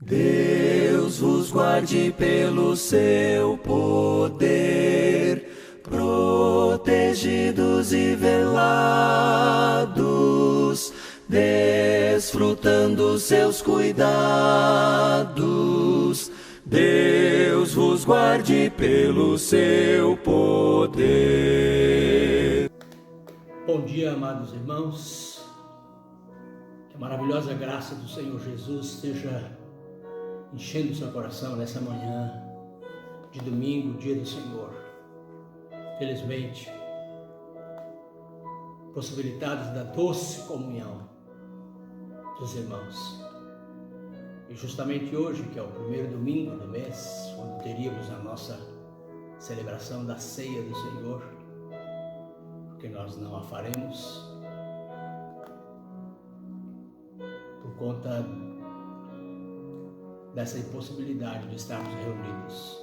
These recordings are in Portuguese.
Deus vos guarde pelo seu poder, protegidos e velados, desfrutando seus cuidados. Deus vos guarde pelo seu poder. Bom dia, amados irmãos. Que a maravilhosa graça do Senhor Jesus esteja enchendo o seu coração nessa manhã de domingo, dia do Senhor. Felizmente, possibilitados da doce comunhão dos irmãos. E justamente hoje, que é o primeiro domingo do mês, quando teríamos a nossa celebração da ceia do Senhor, porque nós não a faremos por conta dessa impossibilidade de estarmos reunidos.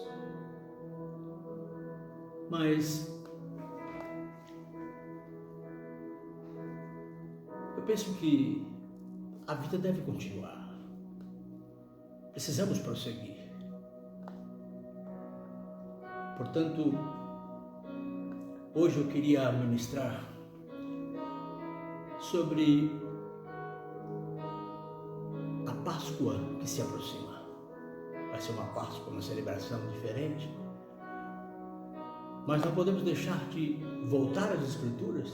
Mas eu penso que a vida deve continuar. Precisamos prosseguir. Portanto, hoje eu queria ministrar sobre a Páscoa que se aproxima. Vai ser uma Páscoa, uma celebração diferente. Mas não podemos deixar de voltar às Escrituras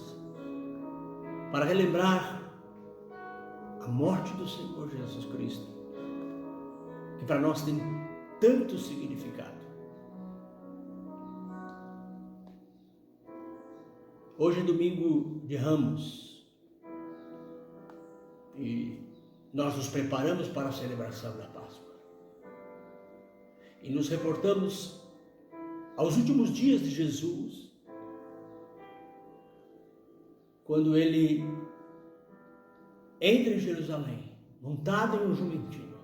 para relembrar a morte do Senhor Jesus Cristo, que para nós tem tanto significado. Hoje é domingo de Ramos e nós nos preparamos para a celebração da Páscoa. E nos reportamos aos últimos dias de Jesus, quando ele entra em Jerusalém, montado em um jumentinho.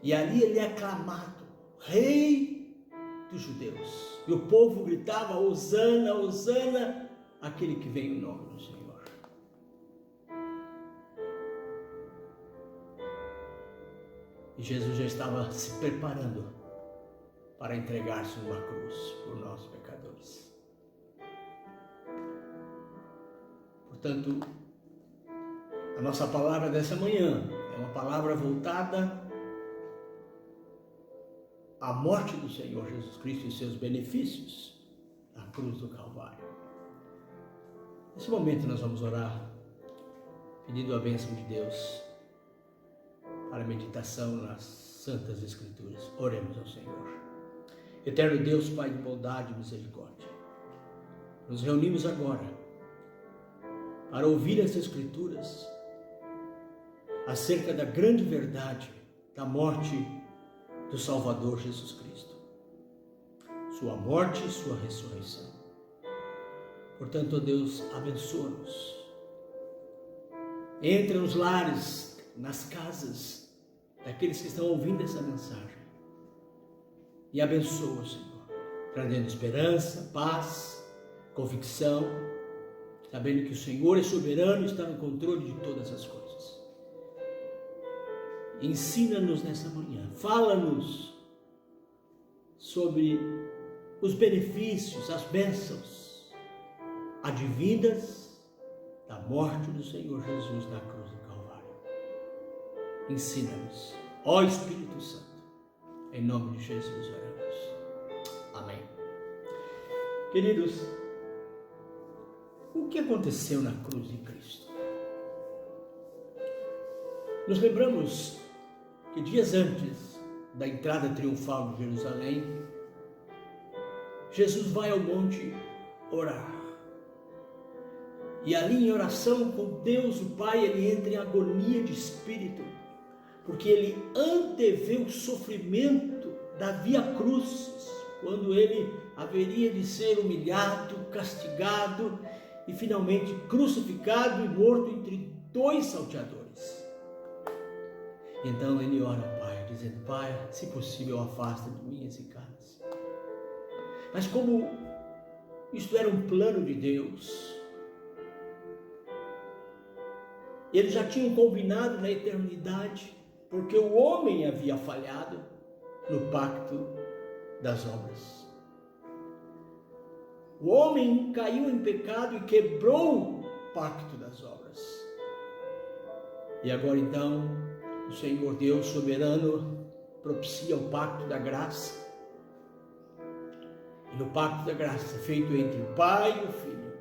E ali ele é aclamado, Rei dos Judeus. E o povo gritava, Hosana, Hosana, aquele que vem em nome do Senhor. E Jesus já estava se preparando para entregar-se numa cruz por nós pecadores. Portanto, a nossa palavra dessa manhã é uma palavra voltada à morte do Senhor Jesus Cristo e seus benefícios na cruz do Calvário. Nesse momento nós vamos orar, pedindo a bênção de Deus para a meditação nas Santas Escrituras. Oremos ao Senhor. Eterno Deus, Pai de bondade e misericórdia, nos reunimos agora para ouvir as Escrituras acerca da grande verdade da morte do Salvador Jesus Cristo, sua morte e sua ressurreição. Portanto, ó Deus, abençoa-nos. Entra nos lares, nas casas daqueles que estão ouvindo essa mensagem e abençoa, Senhor, trazendo esperança, paz, convicção, sabendo que o Senhor é soberano e está no controle de todas as coisas. Ensina-nos nessa manhã, fala-nos sobre os benefícios, as bênçãos advindas da morte do Senhor Jesus na cruz do Calvário. Ensina-nos, ó Espírito Santo, em nome de Jesus oramos. Amém. Queridos, o que aconteceu na cruz de Cristo? Nos lembramos que dias antes da entrada triunfal de Jerusalém, Jesus vai ao monte orar. E ali em oração com Deus o Pai, ele entra em agonia de espírito, porque ele antevê o sofrimento da via crucis, quando ele haveria de ser humilhado, castigado e finalmente crucificado e morto entre dois salteadores. Então ele ora ao Pai, dizendo, Pai, se possível afasta de mim esse cálice. Mas como isto era um plano de Deus, eles já tinham combinado na eternidade porque o homem havia falhado no pacto das obras. O homem caiu em pecado e quebrou o pacto das obras. E agora então, o Senhor Deus soberano propicia o pacto da graça. E no pacto da graça, feito entre o Pai e o Filho,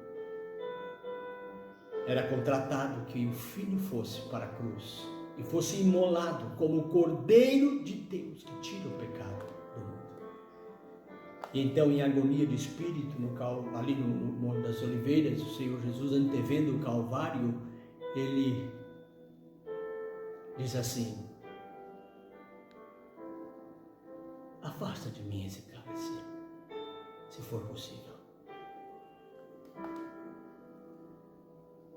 era contratado que o Filho fosse para a cruz e fosse imolado como o Cordeiro de Deus que tira o pecado do mundo. E então, em agonia de espírito, ali no Monte das Oliveiras, o Senhor Jesus, antevendo o Calvário, ele diz assim: afasta de mim esse cálice, se for possível.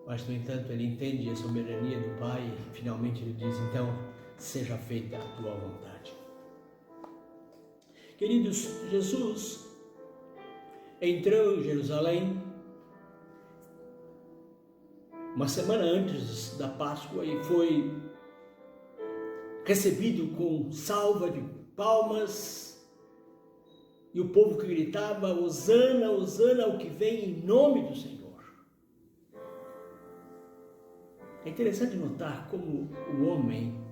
Mas, no entanto, ele entende a soberania do Pai e finalmente ele diz: então, seja feita a tua vontade. Queridos, Jesus entrou em Jerusalém uma semana antes da Páscoa e foi recebido com salva de palmas, e o povo que gritava: Hosana, Hosana, o que vem em nome do Senhor. É interessante notar como o homem,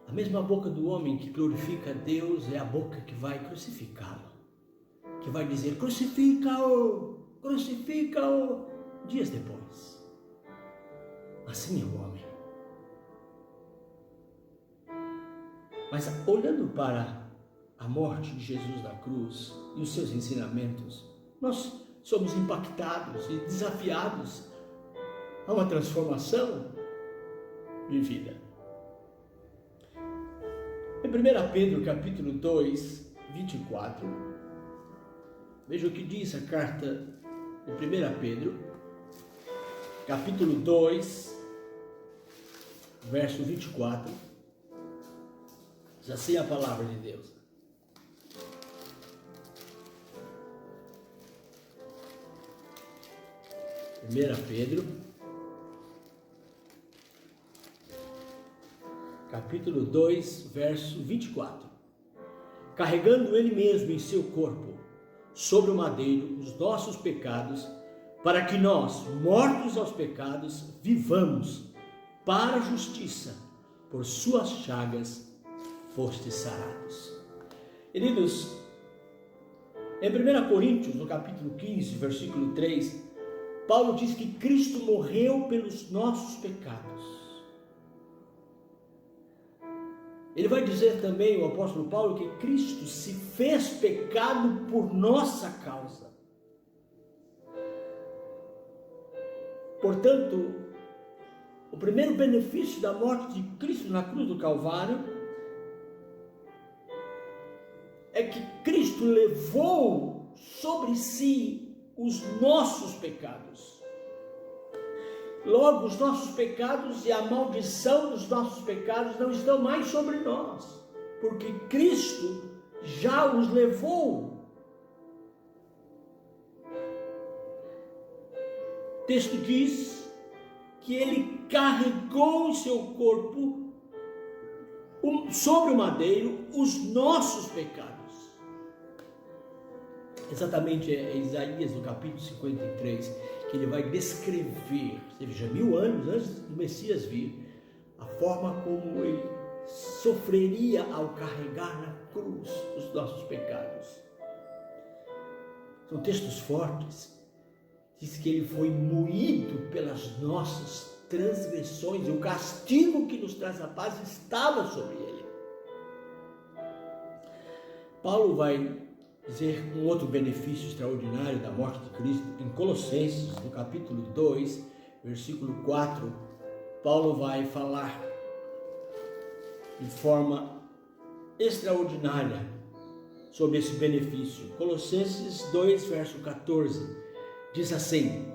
a mesma boca do homem que glorifica a Deus é a boca que vai crucificá-lo, que vai dizer: crucifica-o, crucifica-o, dias depois. Assim é o homem. Mas olhando para a morte de Jesus na cruz e os seus ensinamentos, nós somos impactados e desafiados a uma transformação de vida. Em 1 Pedro capítulo 2, 24, veja o que diz a carta de 1 Pedro, capítulo 2, verso 24, diz assim a palavra de Deus: 1 Pedro, capítulo 2, verso 24. Carregando ele mesmo em seu corpo, sobre o madeiro, os nossos pecados, para que nós, mortos aos pecados, vivamos para a justiça, por suas chagas fostes sarados. Queridos, em 1 Coríntios, no capítulo 15, versículo 3, Paulo diz que Cristo morreu pelos nossos pecados. Ele vai dizer também, o apóstolo Paulo, que Cristo se fez pecado por nossa causa. Portanto, o primeiro benefício da morte de Cristo na cruz do Calvário é que Cristo levou sobre si os nossos pecados. Logo, os nossos pecados e a maldição dos nossos pecados não estão mais sobre nós, porque Cristo já os levou. O texto diz que ele carregou em seu corpo, sobre o madeiro, os nossos pecados. Exatamente é Isaías, no capítulo 53, que ele vai descrever, ou seja, 1000 anos antes do Messias vir, a forma como ele sofreria ao carregar na cruz os nossos pecados. São textos fortes. Diz que ele foi moído pelas nossas transgressões, e o castigo que nos traz a paz estava sobre ele. Paulo vai dizer um outro benefício extraordinário da morte de Cristo em Colossenses, no capítulo 2, versículo 4. Paulo vai falar de forma extraordinária sobre esse benefício. Colossenses 2, verso 14, diz assim: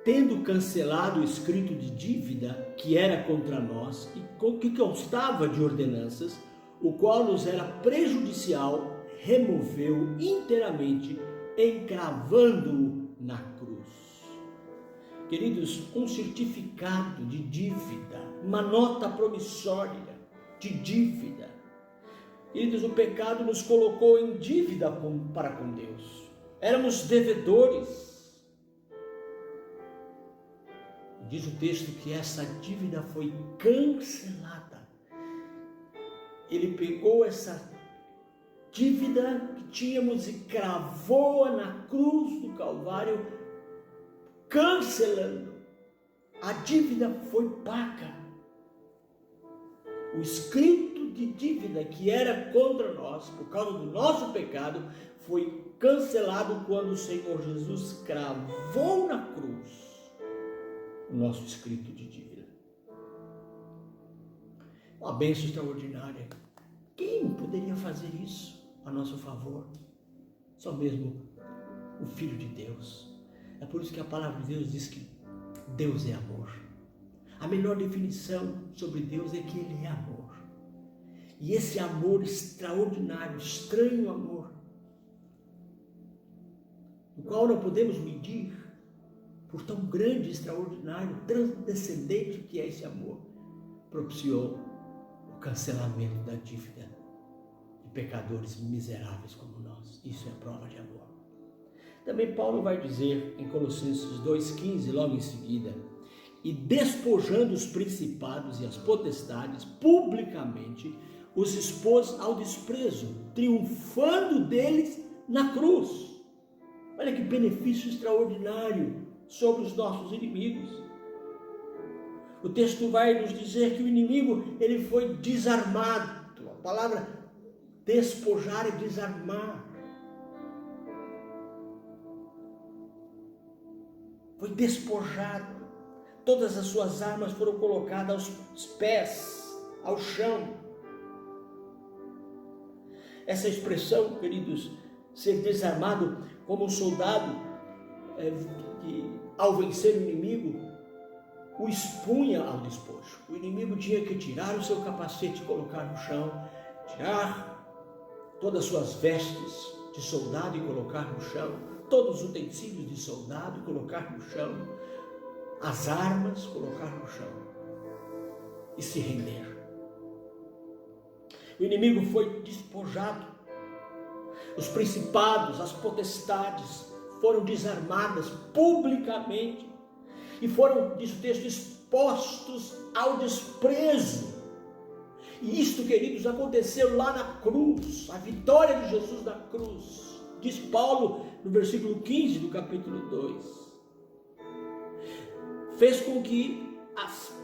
tendo cancelado o escrito de dívida que era contra nós e que constava de ordenanças, o qual nos era prejudicial, removeu inteiramente, encravando-o na cruz. Queridos, um certificado de dívida uma nota promissória de dívida. Queridos, o pecado nos colocou em dívida para com Deus. Éramos devedores. Diz o texto que essa dívida foi cancelada. Ele pegou essa dívida que tínhamos e cravou-a na cruz do Calvário, cancelando. A dívida foi paga. O escrito de dívida que era contra nós, por causa do nosso pecado, foi cancelado quando o Senhor Jesus cravou na cruz o nosso escrito de dívida. Uma bênção extraordinária. Quem poderia fazer isso a nosso favor? Só mesmo o Filho de Deus. É por isso que a palavra de Deus diz que Deus é amor. A melhor definição sobre Deus é que Ele é amor. E esse amor extraordinário, estranho amor, o qual não podemos medir, por tão grande, extraordinário, transcendente que é esse amor, propiciou o cancelamento da dívida de pecadores miseráveis como nós. Isso é prova de amor. Também Paulo vai dizer em Colossenses 2,15, logo em seguida, e despojando os principados e as potestades, publicamente os expôs ao desprezo, triunfando deles na cruz. Olha que benefício extraordinário sobre os nossos inimigos. O texto vai nos dizer que o inimigo, ele foi desarmado. A palavra despojar é desarmar. Foi despojado. Todas as suas armas foram colocadas aos pés, ao chão. Essa expressão, queridos, ser desarmado como um soldado que, ao vencer o inimigo, o expunha ao despojo. O inimigo tinha que tirar o seu capacete e colocar no chão, tirar todas as suas vestes de soldado e colocar no chão, todos os utensílios de soldado e colocar no chão, as armas colocar no chão e se render. O inimigo foi despojado. Os principados, as potestades foram desarmadas publicamente e foram, diz o texto, expostos ao desprezo. E isto, queridos, aconteceu lá na cruz, a vitória de Jesus na cruz. Diz Paulo no versículo 15 do capítulo 2. Fez com que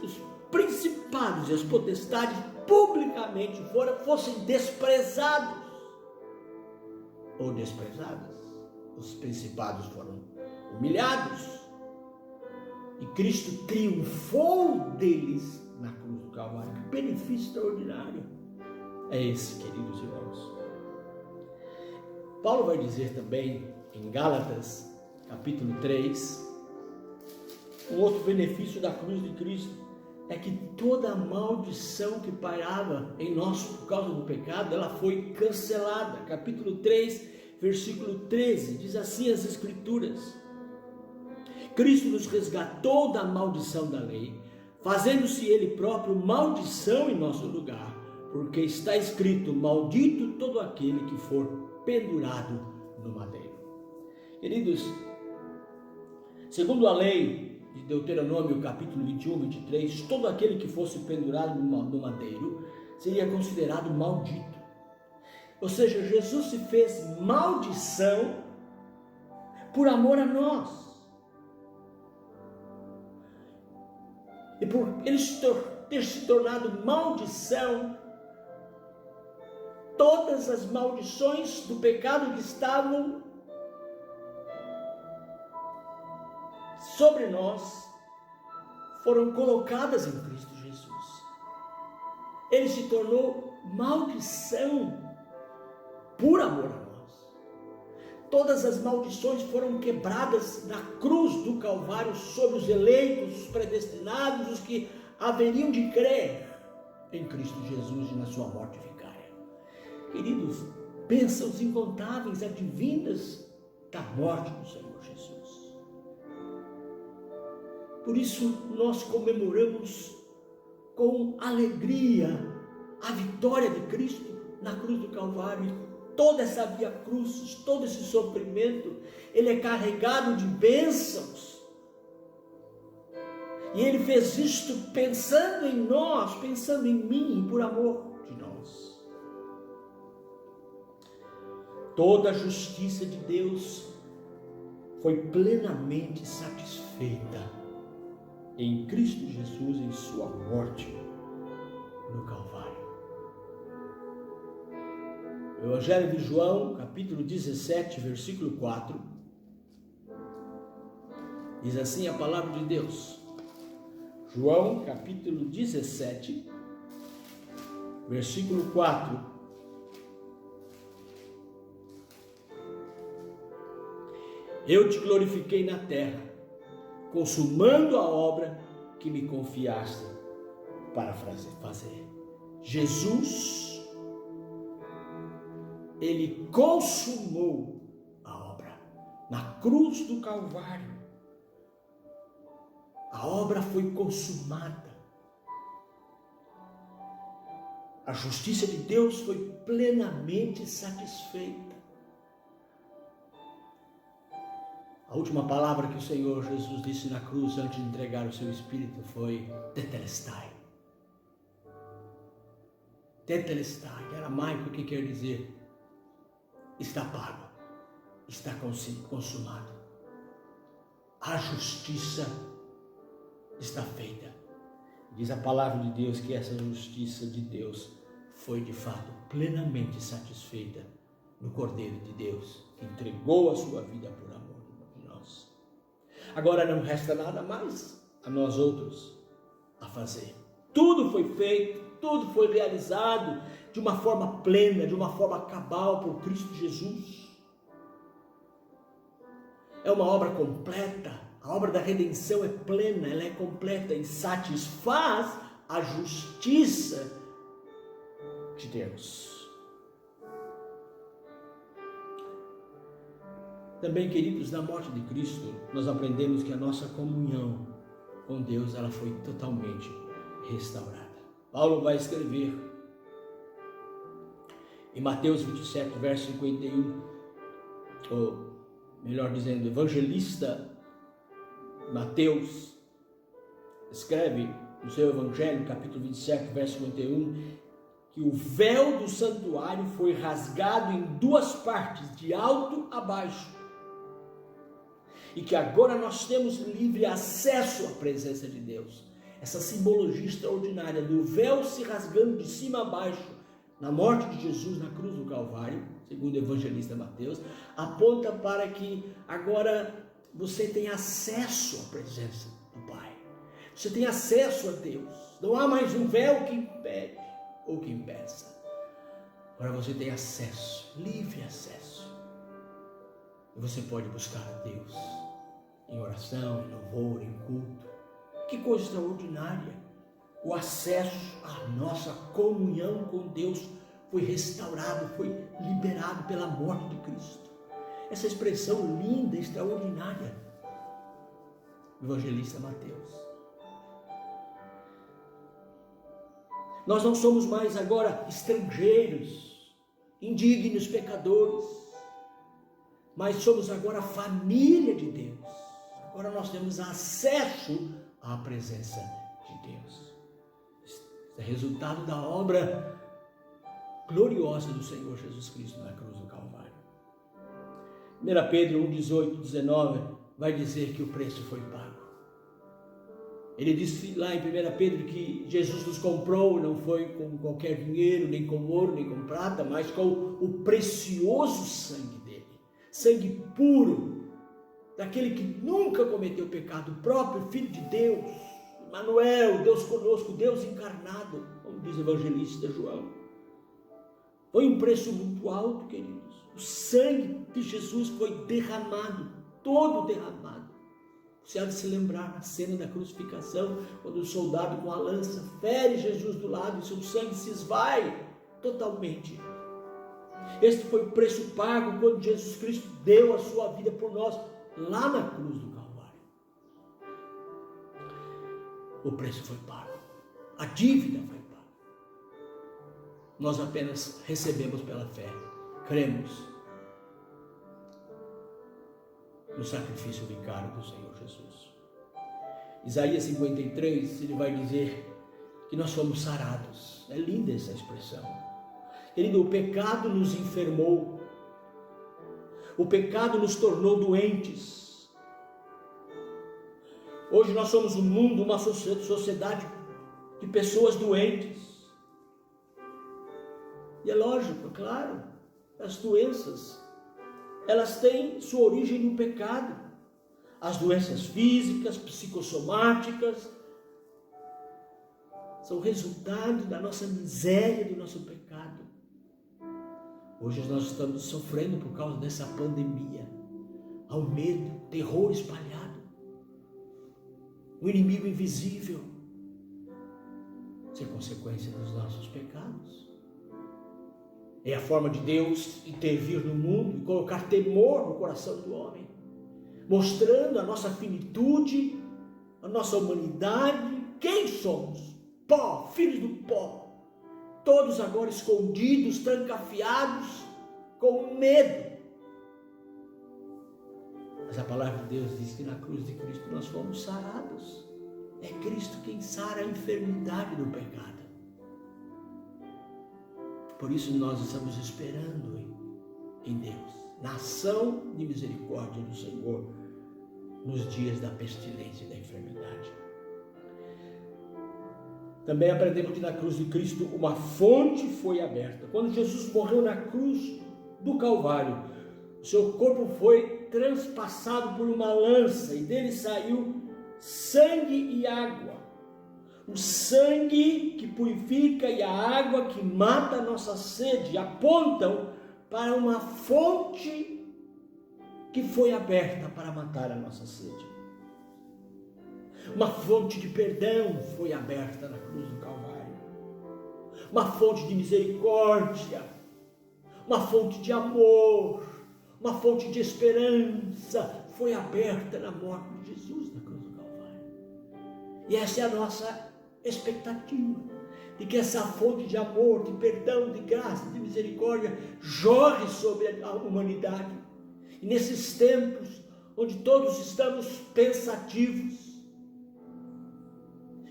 os principados e as potestades publicamente fossem desprezados ou desprezadas. Os principados foram humilhados e Cristo triunfou deles na cruz do Calvário. Que benefício extraordinário é esse, queridos irmãos. Paulo vai dizer também em Gálatas capítulo 3, um outro benefício da cruz de Cristo é que toda a maldição que pairava em nós por causa do pecado, ela foi cancelada. Capítulo 3, versículo 13, diz assim as Escrituras: Cristo nos resgatou da maldição da lei, fazendo-se Ele próprio maldição em nosso lugar, porque está escrito: maldito todo aquele que for pendurado no madeiro. Queridos, segundo a lei de Deuteronômio capítulo 21, 23, todo aquele que fosse pendurado no madeiro seria considerado maldito. Ou seja, Jesus se fez maldição por amor a nós. E por ele ter se tornado maldição, todas as maldições do pecado que estavam sobre nós foram colocadas em Cristo Jesus. Ele se tornou maldição por amor a nós. Todas as maldições foram quebradas na cruz do Calvário sobre os eleitos, os predestinados, os que haveriam de crer em Cristo Jesus e na sua morte vicária. Queridos, bênçãos incontáveis advindas da morte do Senhor Jesus. Por isso nós comemoramos com alegria a vitória de Cristo na cruz do Calvário. Toda essa via cruz, todo esse sofrimento, ele é carregado de bênçãos. E ele fez isto pensando em nós, pensando em mim, por amor de nós. Toda a justiça de Deus foi plenamente satisfeita em Cristo Jesus, em sua morte no Calvário. O Evangelho de João, capítulo 17, versículo 4, diz assim a palavra de Deus. João, capítulo 17, versículo 4. Eu te glorifiquei na terra, consumando a obra que me confiaste para fazer. Jesus, ele consumou a obra na cruz do Calvário. A obra foi consumada. A justiça de Deus foi plenamente satisfeita. A última palavra que o Senhor Jesus disse na cruz antes de entregar o seu Espírito foi tetelestai. Tetelestai, em aramaico, que quer dizer está pago, está consumado. A justiça está feita. Diz a palavra de Deus que essa justiça de Deus foi de fato plenamente satisfeita no Cordeiro de Deus, que entregou a sua vida por amor de nós. Agora não resta nada mais a nós outros a fazer. Tudo foi feito, tudo foi realizado de uma forma plena, de uma forma cabal por Cristo Jesus. É uma obra completa. A obra da redenção é plena, ela é completa e satisfaz a justiça de Deus. Também, queridos, na morte de Cristo, nós aprendemos que a nossa comunhão com Deus, ela foi totalmente restaurada. Paulo vai escrever em Mateus 27, verso 51, ou melhor dizendo, o evangelista Mateus escreve no seu Evangelho, capítulo 27, verso 51, que o véu do santuário foi rasgado em duas partes, de alto a baixo, e que agora nós temos livre acesso à presença de Deus. Essa simbologia extraordinária do véu se rasgando de cima a baixo na morte de Jesus na cruz do Calvário, segundo o evangelista Mateus, aponta para que agora você tem acesso à presença do Pai. Você tem acesso a Deus. Não há mais um véu que impede ou que impeça. Agora você tem acesso, livre acesso. E você pode buscar a Deus em oração, em louvor, em culto. Que coisa extraordinária. O acesso à nossa comunhão com Deus foi restaurado, foi liberado pela morte de Cristo. Essa expressão linda, extraordinária do evangelista Mateus. Nós não somos mais agora estrangeiros, indignos, pecadores, mas somos agora família de Deus. Agora nós temos acesso à presença de Deus. Isso é resultado da obra gloriosa do Senhor Jesus Cristo na cruz do Calvário. 1 Pedro 1, 18, 19 vai dizer que o preço foi pago. Ele diz lá em 1 Pedro que Jesus nos comprou, não foi com qualquer dinheiro, nem com ouro, nem com prata, mas com o precioso sangue dele. Sangue puro, daquele que nunca cometeu pecado, o próprio Filho de Deus, Emmanuel, Deus conosco, Deus encarnado, como diz o evangelista João. Foi um preço muito alto, queridos. O sangue de Jesus foi derramado, todo derramado. Você há de se lembrar na cena da crucificação, quando o soldado com a lança fere Jesus do lado e seu sangue se esvai totalmente. Este foi o preço pago quando Jesus Cristo deu a sua vida por nós, lá na cruz do Calvário. O preço foi pago. A dívida foi paga. Nós apenas recebemos pela fé. Cremos no sacrifício vicário do Senhor Jesus. Isaías 53, ele vai dizer que nós fomos sarados. É linda essa expressão. Querido, o pecado nos enfermou. O pecado nos tornou doentes. Hoje nós somos um mundo, uma sociedade de pessoas doentes. E é lógico, é claro, as doenças, elas têm sua origem no pecado. As doenças físicas, psicossomáticas, são resultado da nossa miséria, do nosso pecado. Hoje nós estamos sofrendo por causa dessa pandemia. Há o medo, terror espalhado, o inimigo invisível. Isso é consequência dos nossos pecados. É a forma de Deus intervir no mundo e colocar temor no coração do homem, mostrando a nossa finitude, a nossa humanidade. Quem somos? Pó, filhos do pó. Todos agora escondidos, trancafiados, com medo. Mas a palavra de Deus diz que na cruz de Cristo nós fomos sarados. É Cristo quem sara a enfermidade do pecado. Por isso nós estamos esperando em Deus, na ação de misericórdia do Senhor, nos dias da pestilência e da enfermidade. Também aprendemos que na cruz de Cristo uma fonte foi aberta. Quando Jesus morreu na cruz do Calvário, o seu corpo foi transpassado por uma lança e dele saiu sangue e água. O sangue que purifica e a água que mata a nossa sede apontam para uma fonte que foi aberta para matar a nossa sede. Uma fonte de perdão foi aberta na cruz do Calvário. Uma fonte de misericórdia, uma fonte de amor, uma fonte de esperança foi aberta na morte de Jesus na cruz do Calvário. E essa é a nossa expectativa, de que essa fonte de amor, de perdão, de graça, de misericórdia jorre sobre a humanidade. E nesses tempos onde todos estamos pensativos,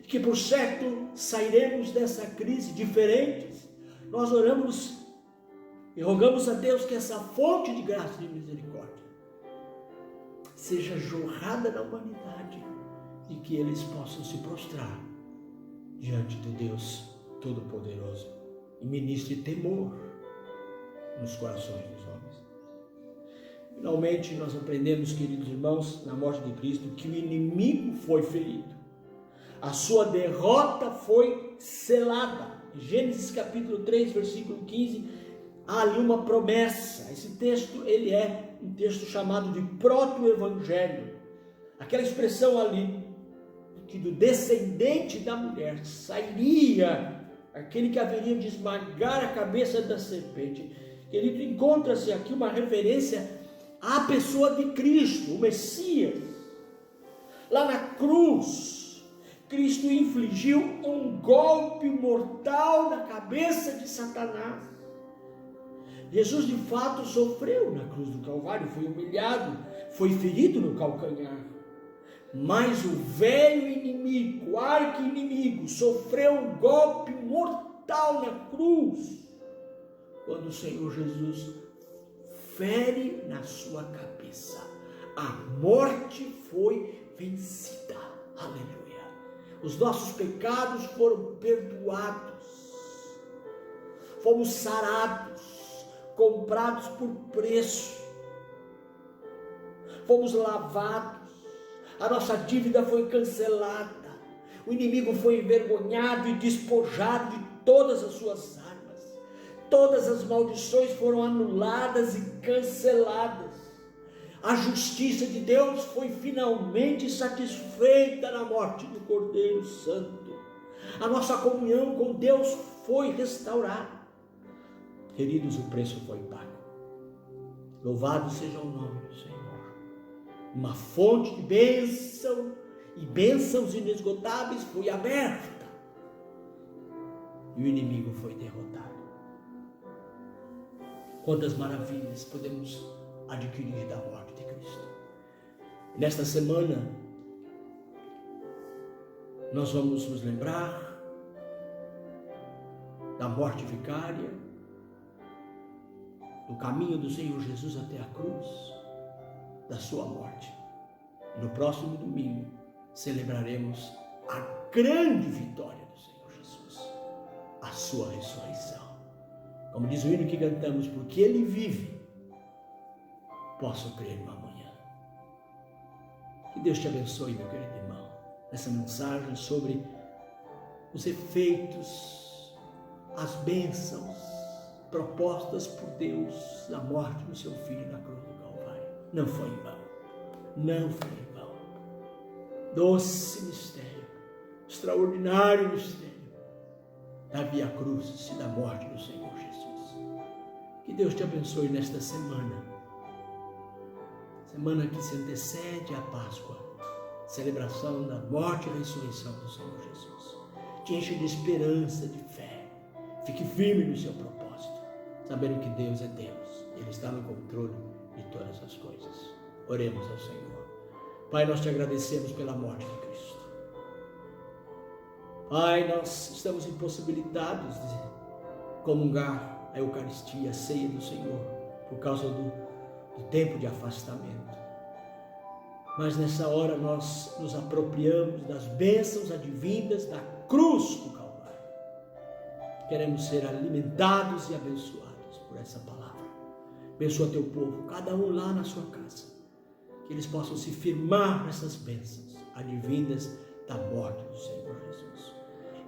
que por certo sairemos dessa crise diferentes, nós oramos e rogamos a Deus que essa fonte de graça e de misericórdia seja jorrada na humanidade e que eles possam se prostrar diante do Deus Todo-Poderoso e ministre temor nos corações dos homens. Finalmente, nós aprendemos, queridos irmãos, na morte de Cristo, que o inimigo foi ferido. A sua derrota foi selada. Em Gênesis capítulo 3, versículo 15, há ali uma promessa. Esse texto, ele é um texto chamado de proto-evangelho. Aquela expressão ali, que do descendente da mulher sairia aquele que haveria de esmagar a cabeça da serpente. Querido, encontra-se aqui uma referência à pessoa de Cristo, o Messias. Lá na cruz, Cristo infligiu um golpe mortal na cabeça de Satanás. Jesus de fato sofreu na cruz do Calvário, foi humilhado, foi ferido no calcanhar. Mas o velho inimigo, o arqui-inimigo, sofreu um golpe mortal na cruz, quando o Senhor Jesus fere na sua cabeça. A morte foi vencida. Aleluia. Os nossos pecados foram perdoados, fomos sarados, comprados por preço, fomos lavados, a nossa dívida foi cancelada, o inimigo foi envergonhado e despojado de todas as suas armas, todas as maldições foram anuladas e canceladas. A justiça de Deus foi finalmente satisfeita na morte do Cordeiro Santo. A nossa comunhão com Deus foi restaurada. Queridos, o preço foi pago. Louvado seja o nome do Senhor. Uma fonte de bênção e bênçãos inesgotáveis foi aberta e o inimigo foi derrotado. Quantas maravilhas podemos adquirir da morte de Cristo. Nesta semana, nós vamos nos lembrar da morte vicária, do caminho do Senhor Jesus até a cruz, da sua morte. E no próximo domingo, celebraremos a grande vitória do Senhor Jesus, a sua ressurreição. Como diz o hino que cantamos, porque Ele vive, posso crer no amanhã. Que Deus te abençoe, meu querido irmão, nessa mensagem sobre os efeitos, as bênçãos propostas por Deus na morte do seu Filho na cruz do Calvário. Não foi em vão, não foi em vão. Doce mistério, extraordinário mistério da Via Crucis e da morte do Senhor Jesus. Que Deus te abençoe nesta semana que se antecede à Páscoa, celebração da morte e ressurreição do Senhor Jesus. Te enche de esperança, de fé. Fique firme no seu propósito, sabendo que Deus é Deus. Ele está no controle de todas as coisas. Oremos ao Senhor. Pai, nós te agradecemos pela morte de Cristo. Pai, nós estamos impossibilitados de comungar a Eucaristia, a ceia do Senhor, por causa do tempo de afastamento. Mas nessa hora nós nos apropriamos das bênçãos advindas da cruz do Calvário. Queremos ser alimentados e abençoados por essa palavra. Abençoa teu povo, cada um lá na sua casa, que eles possam se firmar nessas bênçãos advindas da morte do Senhor Jesus.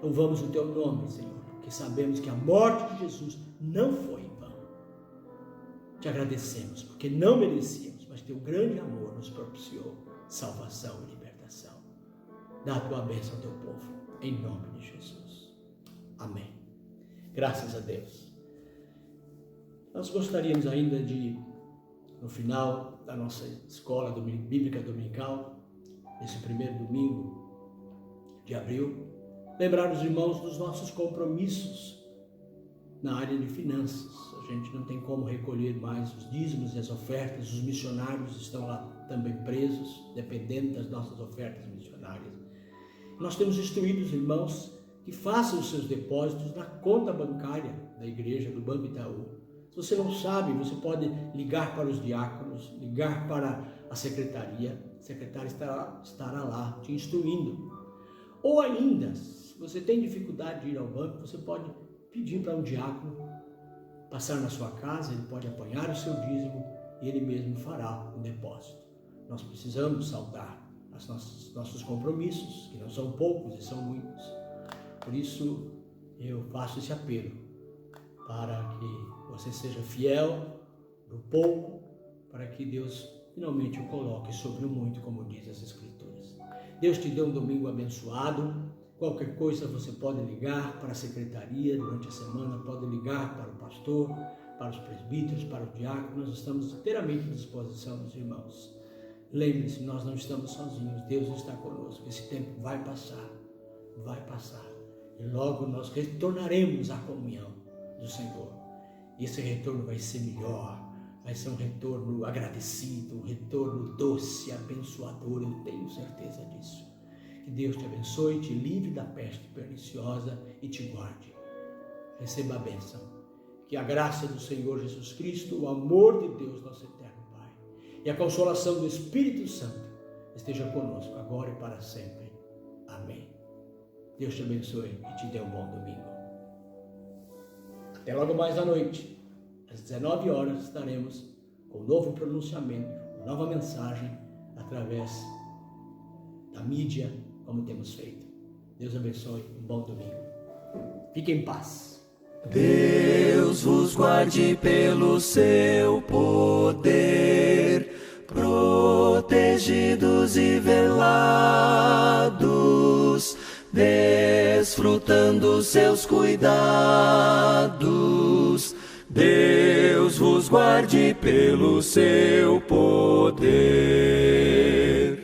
Louvamos o teu nome, Senhor, porque sabemos que a morte de Jesus não foi em vão. Te agradecemos, porque não merecíamos, mas teu grande amor nos propiciou salvação e libertação. Dá a tua bênção ao teu povo, em nome de Jesus. Amém. Graças a Deus. Nós gostaríamos ainda de, no final da nossa escola bíblica dominical, nesse primeiro domingo de abril, lembrar os irmãos dos nossos compromissos na área de finanças. A gente não tem como recolher mais os dízimos e as ofertas, os missionários estão lá também presos, dependendo das nossas ofertas missionárias. Nós temos instruído os irmãos que façam os seus depósitos na conta bancária da igreja, do Banco Itaú. Se você não sabe, você pode ligar para os diáconos, ligar para a secretaria estará lá te instruindo. Ou ainda, se você tem dificuldade de ir ao banco, você pode pedir para um diácono passar na sua casa, ele pode apanhar o seu dízimo e ele mesmo fará o depósito. Nós precisamos saudar os nossos compromissos, que não são poucos e são muitos. Por isso, eu faço esse apelo para que você seja fiel no pouco, para que Deus finalmente o coloque sobre o muito, como diz as Escrituras. Deus te deu um domingo abençoado. Qualquer coisa você pode ligar para a secretaria durante a semana, pode ligar para o pastor, para os presbíteros, para o diácono. Nós estamos inteiramente à disposição dos irmãos. Lembre-se, nós não estamos sozinhos, Deus está conosco. Esse tempo vai passar. E logo nós retornaremos à comunhão do Senhor. E esse retorno vai ser melhor, vai ser um retorno agradecido, um retorno doce, abençoador, eu tenho certeza disso. Que Deus te abençoe, te livre da peste perniciosa e te guarde. Receba a bênção. Que a graça do Senhor Jesus Cristo, o amor de Deus, nosso eterno Pai, e a consolação do Espírito Santo esteja conosco, agora e para sempre. Amém. Deus te abençoe e te dê um bom domingo. Até logo mais à noite, às 19 horas, estaremos com um novo pronunciamento, uma nova mensagem, através da mídia, como temos feito. Deus abençoe, um bom domingo. Fique em paz. Deus vos guarde pelo seu poder, protegidos e velados, desfrutando seus cuidados. Deus vos guarde pelo seu poder.